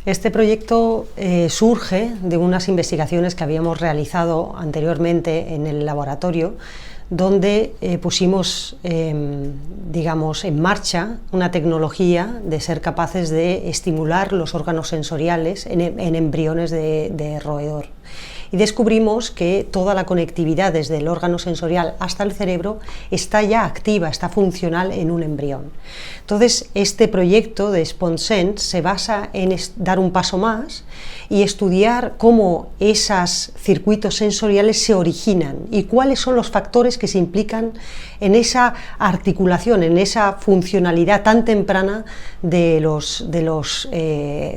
Este proyecto surge de unas investigaciones que habíamos realizado anteriormente en el laboratorio, donde pusimos digamos, en marcha una tecnología de ser capaces de estimular los órganos sensoriales en embriones de roedor. Y descubrimos que toda la conectividad desde el órgano sensorial hasta el cerebro está ya activa, está funcional en un embrión. Entonces, este proyecto de SponSense se basa en dar un paso más y estudiar cómo esos circuitos sensoriales se originan y cuáles son los factores que se implican en esa articulación, en esa funcionalidad tan temprana de los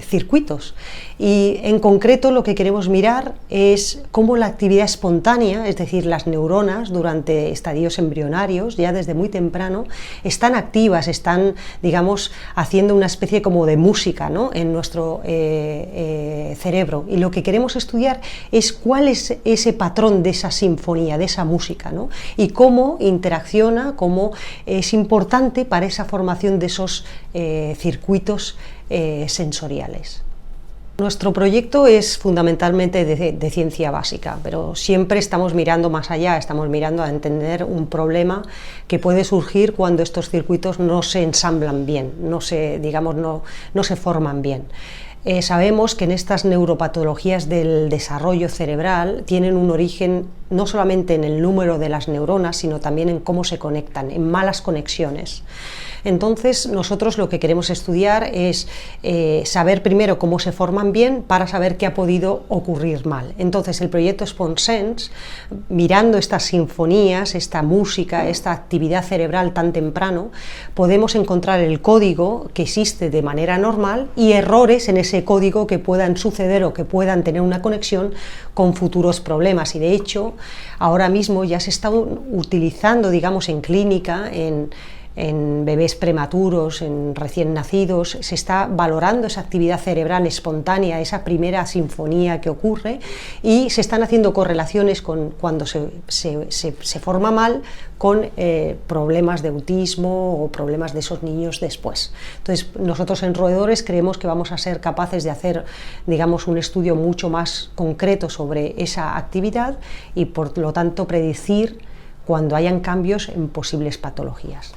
circuitos. Y en concreto lo que queremos mirar es cómo la actividad espontánea, es decir, las neuronas durante estadios embrionarios, ya desde muy temprano, están activas, están, digamos, haciendo una especie como de música, ¿no?, en nuestro cerebro. Y lo que queremos estudiar es cuál es ese patrón de esa sinfonía, de esa música, ¿no?, y cómo interacciona, cómo es importante para esa formación de esos circuitos sensoriales. Nuestro proyecto es fundamentalmente de ciencia básica, pero siempre estamos mirando más allá, estamos mirando a entender un problema que puede surgir cuando estos circuitos no se ensamblan bien, no se forman bien. Sabemos que en estas neuropatologías del desarrollo cerebral tienen un origen no solamente en el número de las neuronas, sino también en cómo se conectan, en malas conexiones. Entonces, nosotros lo que queremos estudiar es saber primero cómo se forman bien para saber qué ha podido ocurrir mal. Entonces, el proyecto SponSense, mirando estas sinfonías, esta música, esta actividad cerebral tan temprano, podemos encontrar el código que existe de manera normal y errores en ese código que puedan suceder o que puedan tener una conexión con futuros problemas. Y de hecho, ahora mismo ya se está utilizando, digamos, en clínica, en bebés prematuros, en recién nacidos, se está valorando esa actividad cerebral espontánea, esa primera sinfonía que ocurre, y se están haciendo correlaciones con cuando se forma mal con problemas de autismo o problemas de esos niños después. Entonces, nosotros en roedores creemos que vamos a ser capaces de hacer, digamos, un estudio mucho más concreto sobre esa actividad y, por lo tanto, predecir cuando hayan cambios en posibles patologías.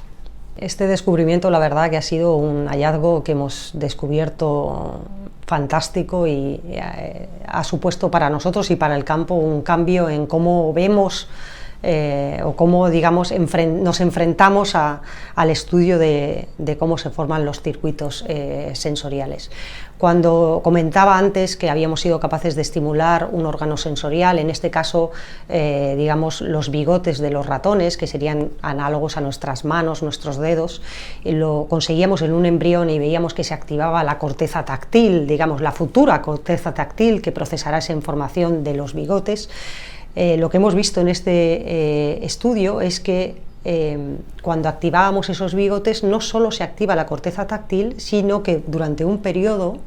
Este descubrimiento, la verdad, que ha sido un hallazgo que hemos descubierto fantástico y ha supuesto para nosotros y para el campo un cambio en cómo vemos o cómo, digamos, nos enfrentamos al estudio de cómo se forman los circuitos sensoriales. Cuando comentaba antes que habíamos sido capaces de estimular un órgano sensorial, en este caso, digamos, los bigotes de los ratones, que serían análogos a nuestras manos, nuestros dedos, y lo conseguíamos en un embrión y veíamos que se activaba la corteza táctil, digamos, la futura corteza táctil que procesará esa información de los bigotes. Lo que hemos visto en este estudio es que cuando activábamos esos bigotes no solo se activa la corteza táctil, sino que durante un periodo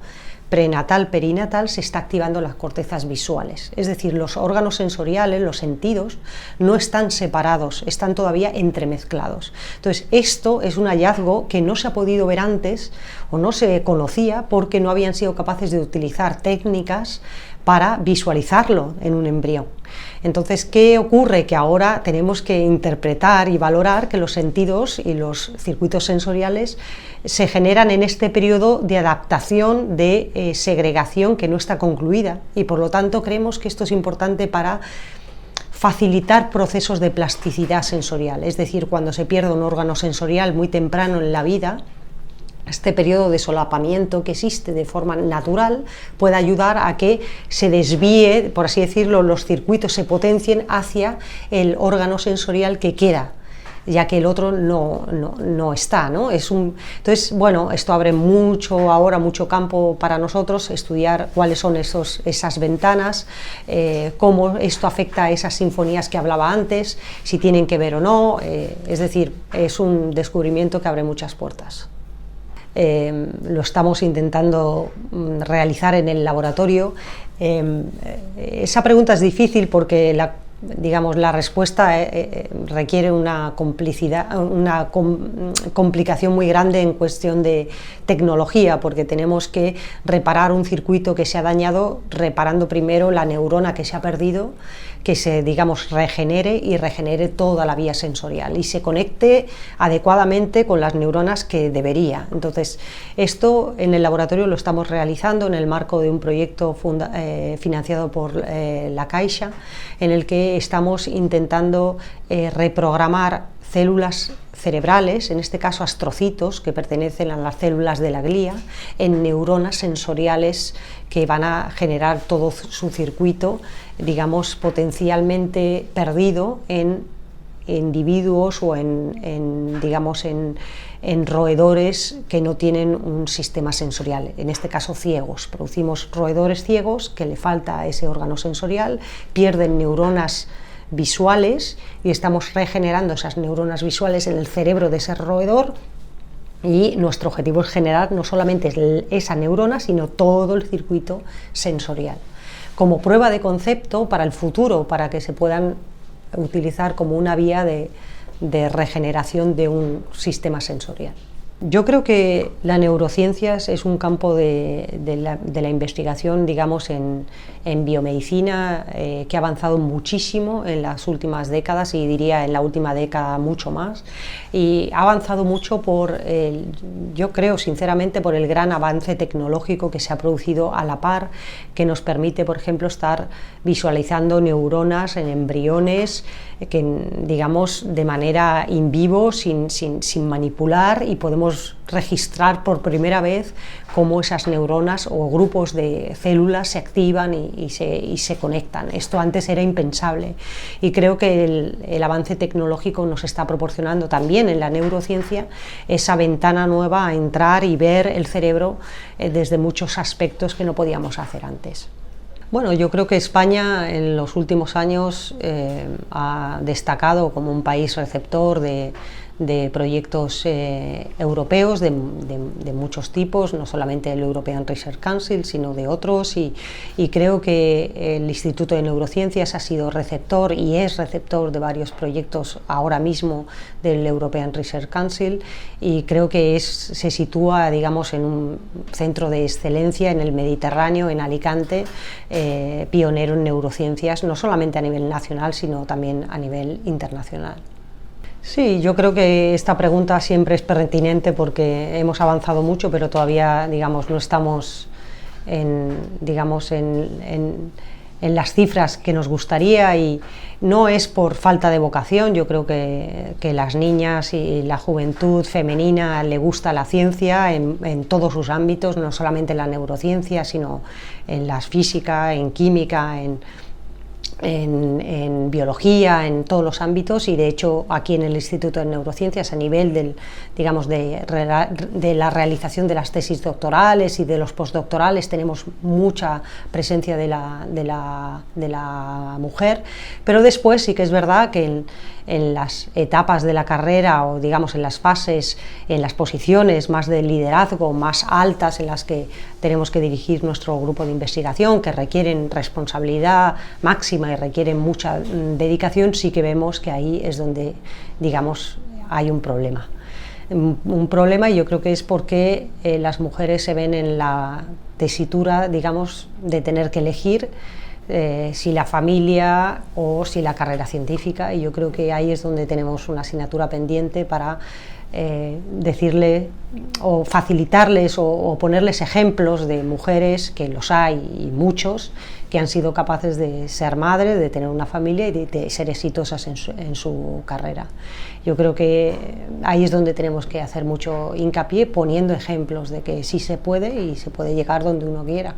prenatal, perinatal, se está activando las cortezas visuales. Es decir, los órganos sensoriales, los sentidos, no están separados, están todavía entremezclados. Entonces, esto es un hallazgo que no se ha podido ver antes o no se conocía porque no habían sido capaces de utilizar técnicas para visualizarlo en un embrión. Entonces, ¿qué ocurre? Que ahora tenemos que interpretar y valorar que los sentidos y los circuitos sensoriales se generan en este periodo de adaptación, de segregación que no está concluida, y por lo tanto creemos que esto es importante para facilitar procesos de plasticidad sensorial, es decir, cuando se pierde un órgano sensorial muy temprano en la vida, este periodo de solapamiento que existe de forma natural puede ayudar a que se desvíe, por así decirlo, los circuitos se potencien hacia el órgano sensorial que queda, ya que el otro no está, ¿no? Entonces, bueno, esto abre mucho campo para nosotros, estudiar cuáles son esas ventanas, cómo esto afecta a esas sinfonías que hablaba antes, si tienen que ver o no, es decir, es un descubrimiento que abre muchas puertas. Lo estamos intentando realizar en el laboratorio. Esa pregunta es difícil porque digamos, la respuesta requiere una complicación muy grande en cuestión de tecnología, porque tenemos que reparar un circuito que se ha dañado, reparando primero la neurona que se ha perdido, que se, digamos, regenere toda la vía sensorial y se conecte adecuadamente con las neuronas que debería. Entonces, esto en el laboratorio lo estamos realizando en el marco de un proyecto financiado por la Caixa, en el que estamos intentando reprogramar células cerebrales, en este caso astrocitos, que pertenecen a las células de la glía, en neuronas sensoriales que van a generar todo su circuito, digamos, potencialmente perdido en individuos o digamos, en roedores que no tienen un sistema sensorial, en este caso ciegos. Producimos roedores ciegos que le falta ese órgano sensorial, pierden neuronas visuales y estamos regenerando esas neuronas visuales en el cerebro de ese roedor, y nuestro objetivo es generar no solamente esa neurona, sino todo el circuito sensorial, como prueba de concepto para el futuro, para que se puedan utilizar como una vía de regeneración de un sistema sensorial. Yo creo que la neurociencias es un campo de la investigación, digamos, en biomedicina, que ha avanzado muchísimo en las últimas décadas, y diría en la última década mucho más, y ha avanzado mucho yo creo sinceramente por el gran avance tecnológico que se ha producido a la par, que nos permite, por ejemplo, estar visualizando neuronas en embriones, que, digamos, de manera in vivo, sin manipular, y podemos registrar por primera vez cómo esas neuronas o grupos de células se activan y se conectan. Esto antes era impensable, y creo que el avance tecnológico nos está proporcionando también en la neurociencia esa ventana nueva a entrar y ver el cerebro desde muchos aspectos que no podíamos hacer antes. Bueno, yo creo que España en los últimos años ha destacado como un país receptor de proyectos europeos de muchos tipos, no solamente el European Research Council, sino de otros, y creo que el Instituto de Neurociencias ha sido receptor y es receptor de varios proyectos ahora mismo del European Research Council, y creo que se sitúa, digamos, en un centro de excelencia en el Mediterráneo, en Alicante, pionero en neurociencias, no solamente a nivel nacional, sino también a nivel internacional. Sí, yo creo que esta pregunta siempre es pertinente porque hemos avanzado mucho, pero todavía, digamos, no estamos en las cifras que nos gustaría, y no es por falta de vocación. Yo creo que las niñas y la juventud femenina le gusta la ciencia en todos sus ámbitos, no solamente en la neurociencia, sino en la física, en química, en biología, en todos los ámbitos, y de hecho aquí en el Instituto de Neurociencias, a nivel de la realización de las tesis doctorales y de los postdoctorales, tenemos mucha presencia de la mujer, pero después sí que es verdad que en las etapas de la carrera, o digamos en las fases, en las posiciones más de liderazgo, más altas, en las que tenemos que dirigir nuestro grupo de investigación, que requieren responsabilidad máxima y requieren mucha dedicación, sí que vemos que ahí es donde, digamos, hay un problema. Y yo creo que es porque las mujeres se ven en la tesitura, digamos, de tener que elegir si la familia o si la carrera científica, y yo creo que ahí es donde tenemos una asignatura pendiente para decirle o facilitarles o ponerles ejemplos de mujeres, que los hay y muchos, que han sido capaces de ser madres, de tener una familia y de ser exitosas en su carrera. Yo creo que ahí es donde tenemos que hacer mucho hincapié, poniendo ejemplos de que sí se puede y se puede llegar donde uno quiera.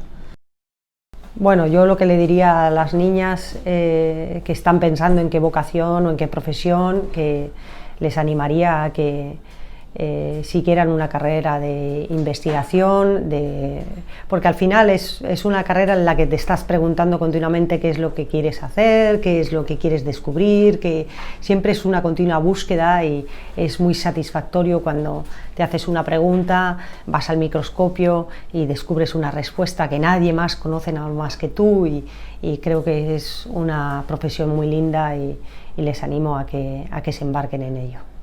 Bueno, yo lo que le diría a las niñas que están pensando en qué vocación o en qué profesión, que les animaría a que si quieran una carrera de investigación, porque al final es una carrera en la que te estás preguntando continuamente qué es lo que quieres hacer, qué es lo que quieres descubrir, que siempre es una continua búsqueda y es muy satisfactorio cuando te haces una pregunta, vas al microscopio y descubres una respuesta que nadie más conoce nada más que tú y creo que es una profesión muy linda y les animo a que se embarquen en ello.